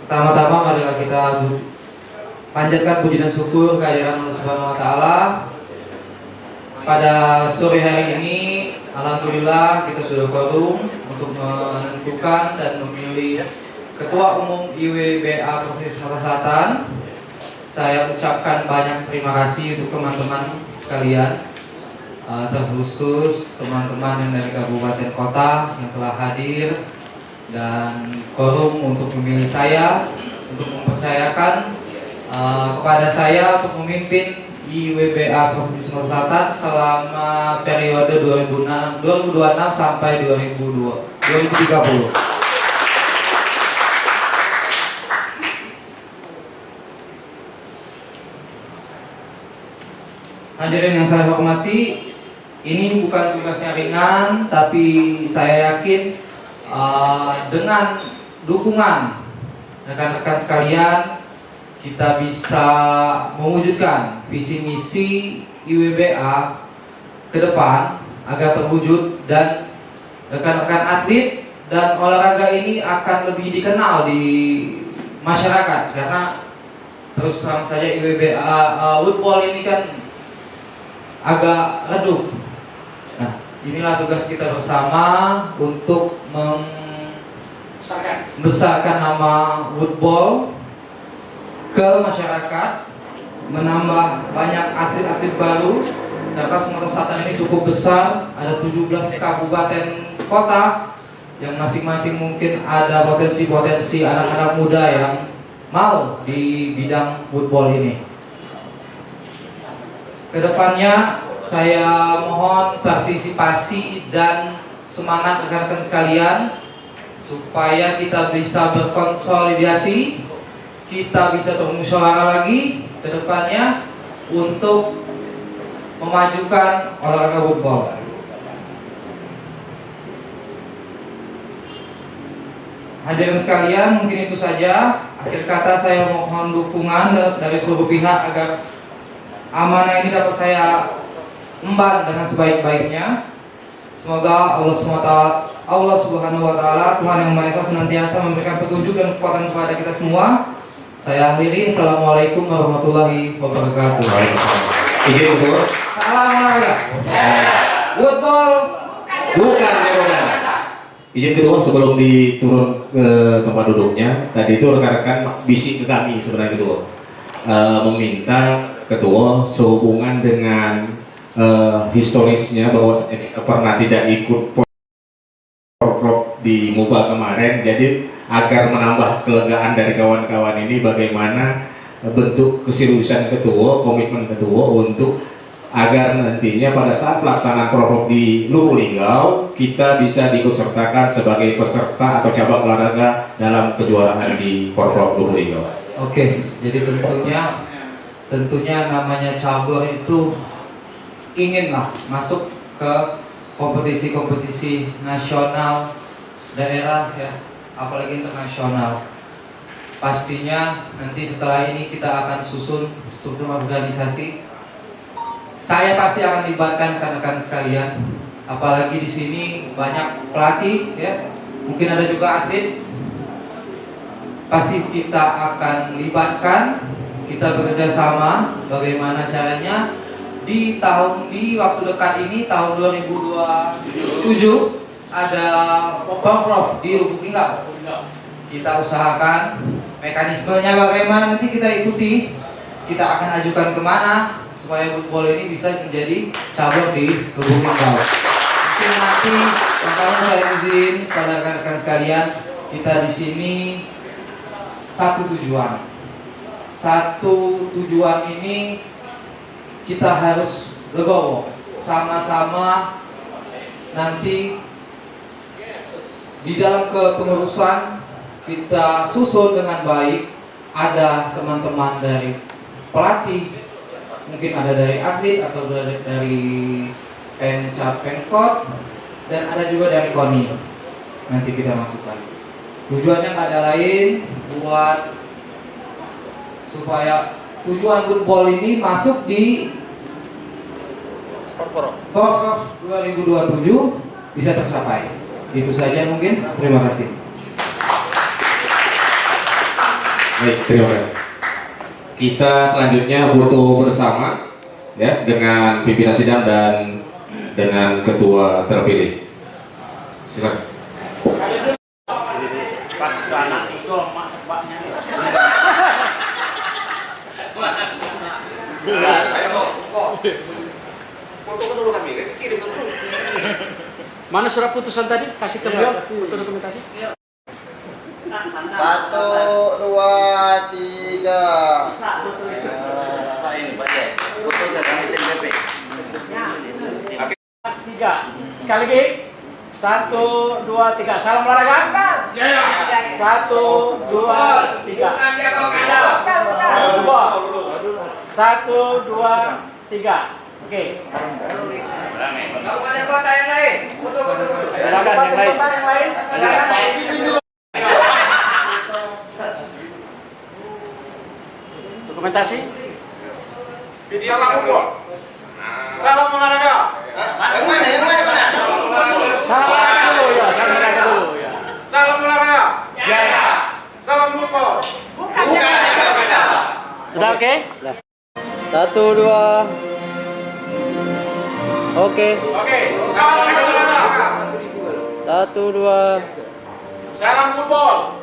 Pertama-tama marilah kita panjatkan puji dan syukur kehadiran Allah Subhanahu wa taala. Pada sore hari ini alhamdulillah kita sudah quorum untuk menentukan dan memilih Ketua Umum IWBA Provinsi Sumatera Selatan. Saya ucapkan banyak terima kasih untuk teman-teman sekalian, terkhusus teman-teman yang dari kabupaten kota yang telah hadir dan quorum untuk memilih saya, untuk mempercayakan kepada saya untuk memimpin IWBA Provinsi Sumatera Selatan selama periode 2026 sampai 2030. Hadirin yang saya hormati, ini bukan tugas yang ringan, tapi saya yakin dengan dukungan rekan-rekan sekalian kita bisa mewujudkan visi misi IWBA ke depan agar terwujud dan rekan-rekan atlet dan olahraga ini akan lebih dikenal di masyarakat, karena terus terang saja IWBA Woodball ini kan agak redup. Nah, inilah tugas kita bersama untuk membesarkan nama Woodball ke masyarakat, menambah banyak atlet-atlet baru. Daerah Sumatera Selatan ini cukup besar, ada 17 kabupaten kota yang masing-masing mungkin ada potensi-potensi anak-anak muda yang mau di bidang woodball ini. Kedepannya saya mohon partisipasi dan semangat rekan-rekan sekalian supaya kita bisa berkonsolidasi, kita bisa bermusyawarah lagi kedepannya untuk memajukan olahraga woodball. Hadirin sekalian, mungkin itu saja. Akhir kata saya mohon dukungan dari seluruh pihak agar amanah ini dapat saya emban dengan sebaik-baiknya. Semoga Allah Subhanahu wa taala, Tuhan yang Maha Esa, senantiasa memberikan petunjuk dan kekuatan kepada kita semua. Saya akhiri. Assalamualaikum warahmatullahi wabarakatuh. Izin itu. Salam olahraga. Woodball Bukan. Izin kedua sebelum diturun ke tempat duduknya, tadi itu rekan-rekan bisik ke kami sebenarnya ketua, meminta ketua sehubungan dengan historisnya bahwa pernah tidak ikut porprov di MUBA kemarin, jadi agar menambah kelegaan dari kawan-kawan ini, bagaimana bentuk keseriusan ketua, komitmen ketua untuk agar nantinya pada saat pelaksanaan porprov di Lubuk kita bisa diikutsertakan sebagai peserta atau cabang olahraga dalam kejuaraan di porprov Lubuk. Oke, jadi tentunya namanya cabur itu inginlah masuk ke kompetisi-kompetisi nasional, daerah ya, apalagi internasional. Pastinya nanti setelah ini kita akan susun struktur organisasi. Saya pasti akan libatkan rekan-rekan sekalian, apalagi di sini banyak pelatih ya, mungkin ada juga atlet. Pasti kita akan libatkan, kita bekerja sama bagaimana caranya di waktu dekat ini tahun 2027 ada porprov di Lubuk Linggau. Kita usahakan mekanismenya bagaimana, nanti kita ikuti, kita akan ajukan kemana supaya woodball ini bisa menjadi cabur di Lubuk Linggau. Mungkin nanti makanya saya izin pada rekan-rekan sekalian, kita di sini satu tujuan ini kita harus legowo sama-sama. Nanti di dalam kepengurusan kita susun dengan baik, ada teman-teman dari pelatih, mungkin ada dari atlet atau dari Penkot, dan ada juga dari KONI. Nanti kita masukkan. Tujuannya nggak ada lain, buat supaya tujuan woodball ini masuk di porprov 2027 bisa tercapai. Itu saja mungkin. Terima kasih. Baik, terima kasih. Kita selanjutnya foto bersama ya dengan pimpinan sidang dan dengan ketua terpilih. Silakan. Mana surat putusan tadi? Kasih ke beliau untuk dokumentasi. 1, 2, 3. Tiga. Sekali lagi. 1, 2, 3. Salam olahraga. 1, 2, 3. 1, 2, 3. Oke. Kabupaten kota yang lain. Kota yang lain. Dokumentasi. Salam olahraga. Yang mana? Sudah oke? Sudah. 1, 2. Oke. Oke, salam olahraga. 1, 2. Salam football.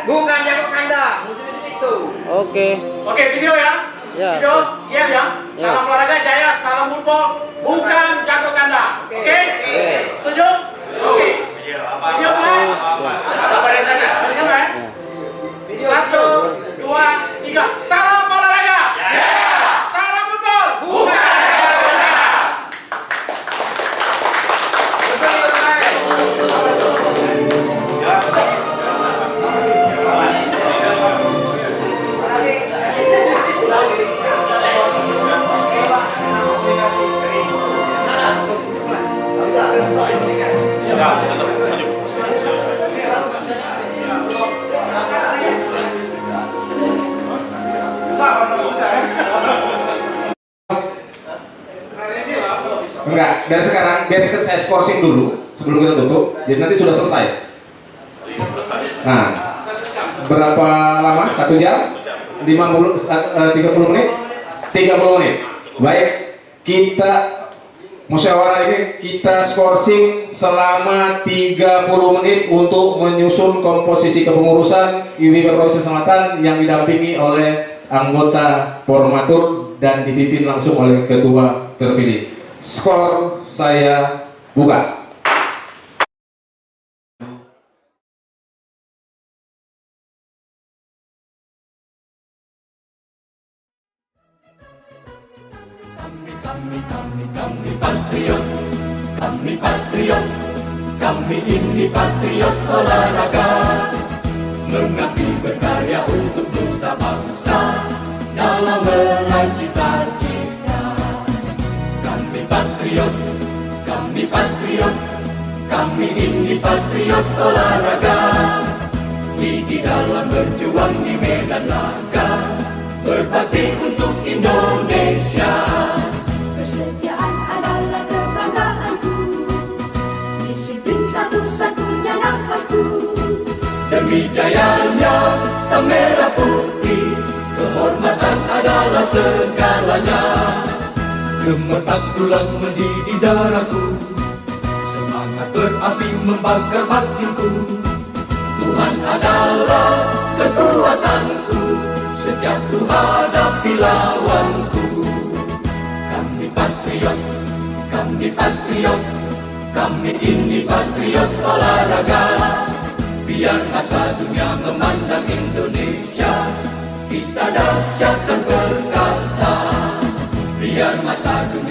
Bukan jago kandang, musuh itu. Oke. Oke, video ya? Ya. Video? Iya ya? Salam olahraga Jaya, salam football. Bukan jago kandang. Oke? Setuju? Oke. Video mulai. Apa dari sana? Dari sana ya? 1, 2, 3. Salam olahraga. Salam football. Bukan jago kandang. Enggak, dan sekarang biar saya skorsing dulu sebelum kita tutup. Jadi nanti sudah selesai. Nah, berapa lama? 1 jam? 30 menit? 30 menit. Baik, kita musyawarah ini kita skorsing selama 30 menit untuk menyusun komposisi kepengurusan IWB Provinsi Selatan yang didampingi oleh anggota formatur dan dipimpin langsung oleh ketua terpilih. Skor saya buka. Kami patriot, kami ini patriot olahraga, mengabdi berkarya untuk nusa bangsa dalam meraih cita-cita. Kami patriot, kami ini patriot olahraga, gigi dalam berjuang di medan laga, berbakti untuk Indonesia. Kesetiaan adalah kebanggaanku, disiplin satu-satunya nafasku. Demi jayanya sang merah putih, kehormatan adalah segalanya. Gemetak tulang mendidih darahku, semangat berapi membakar batinku. Tuhan adalah kekuatanku, setiap ku hadapi lawanku. Kami ini patriot olahraga. Biar mata dunia memandang Indonesia, kita dahsyat dan perkasa. Biar mata dunia